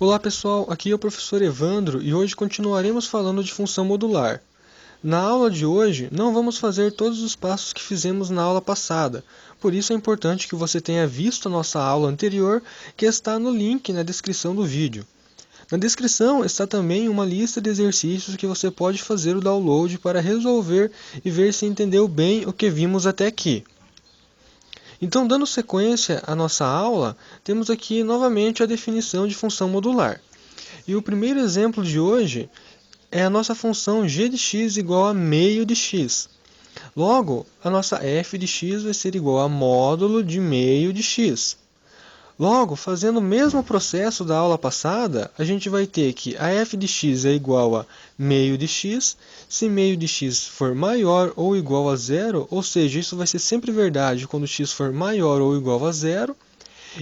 Olá pessoal, aqui é o professor Evandro e hoje continuaremos falando de função modular. Na aula de hoje, não vamos fazer todos os passos que fizemos na aula passada, por isso é importante que você tenha visto a nossa aula anterior, que está no link na descrição do vídeo. Na descrição está também uma lista de exercícios que você pode fazer o download para resolver e ver se entendeu bem o que vimos até aqui. Então, dando sequência à nossa aula, temos aqui novamente a definição de função modular. E o primeiro exemplo de hoje é a nossa função g de x igual a meio de x. Logo, a nossa f de x vai ser igual a módulo de meio de x. Logo, fazendo o mesmo processo da aula passada, a gente vai ter que a f de x é igual a meio de x. Se meio de x for maior ou igual a zero, ou seja, isso vai ser sempre verdade quando x for maior ou igual a zero.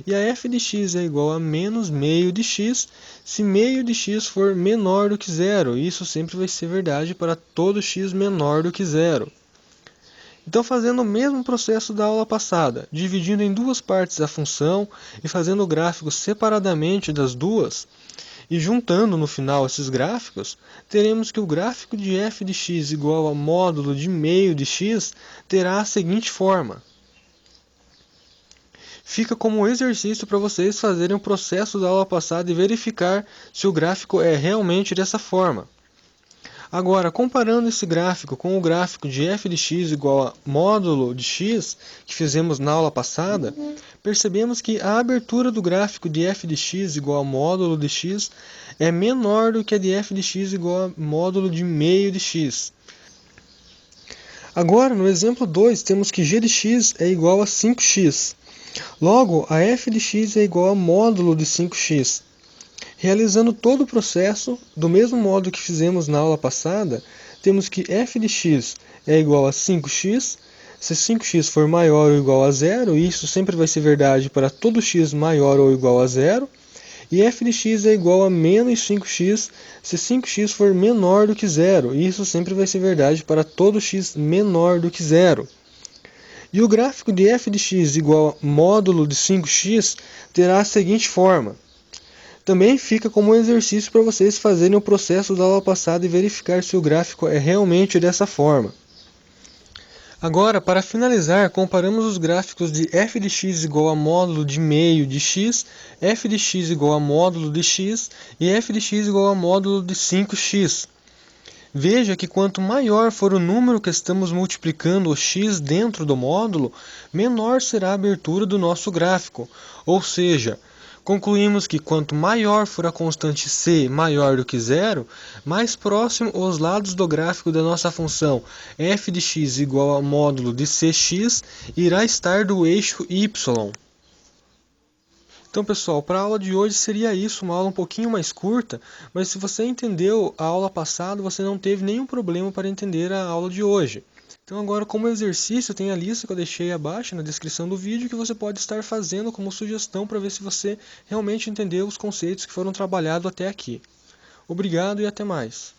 E a f de x é igual a menos meio de x, se meio de x for menor do que zero. Isso sempre vai ser verdade para todo x menor do que zero. Então, fazendo o mesmo processo da aula passada, dividindo em duas partes a função e fazendo o gráfico separadamente das duas, e juntando no final esses gráficos, teremos que o gráfico de f de x igual a módulo de meio de x terá a seguinte forma. Fica como um exercício para vocês fazerem o processo da aula passada e verificar se o gráfico é realmente dessa forma. Agora, comparando esse gráfico com o gráfico de f de x igual a módulo de x, que fizemos na aula passada, percebemos que a abertura do gráfico de f de x igual a módulo de x é menor do que a de f de x igual a módulo de meio de x. Agora, no exemplo 2, temos que g de x é igual a 5x. Logo, a f de x é igual a módulo de 5x. Realizando todo o processo, do mesmo modo que fizemos na aula passada, temos que f de x é igual a 5x. Se 5x for maior ou igual a zero, isso sempre vai ser verdade para todo x maior ou igual a zero. E f de x é igual a menos 5x se 5x for menor do que zero. Isso sempre vai ser verdade para todo x menor do que zero. E o gráfico de f de x igual a módulo de 5x terá a seguinte forma. Também fica como um exercício para vocês fazerem o processo da aula passada e verificar se o gráfico é realmente dessa forma. Agora, para finalizar, comparamos os gráficos de f de x igual a módulo de meio de x, f de x igual a módulo de x e f de x igual a módulo de 5x. Veja que quanto maior for o número que estamos multiplicando o x dentro do módulo, menor será a abertura do nosso gráfico. Ou seja, concluímos que quanto maior for a constante c maior do que zero, mais próximo os lados do gráfico da nossa função f de x igual a módulo de cx irá estar do eixo y. Então, pessoal, para a aula de hoje seria isso, uma aula um pouquinho mais curta, mas se você entendeu a aula passada, você não teve nenhum problema para entender a aula de hoje. Então, agora, como exercício, tem a lista que eu deixei abaixo na descrição do vídeo que você pode estar fazendo como sugestão para ver se você realmente entendeu os conceitos que foram trabalhados até aqui. Obrigado e até mais.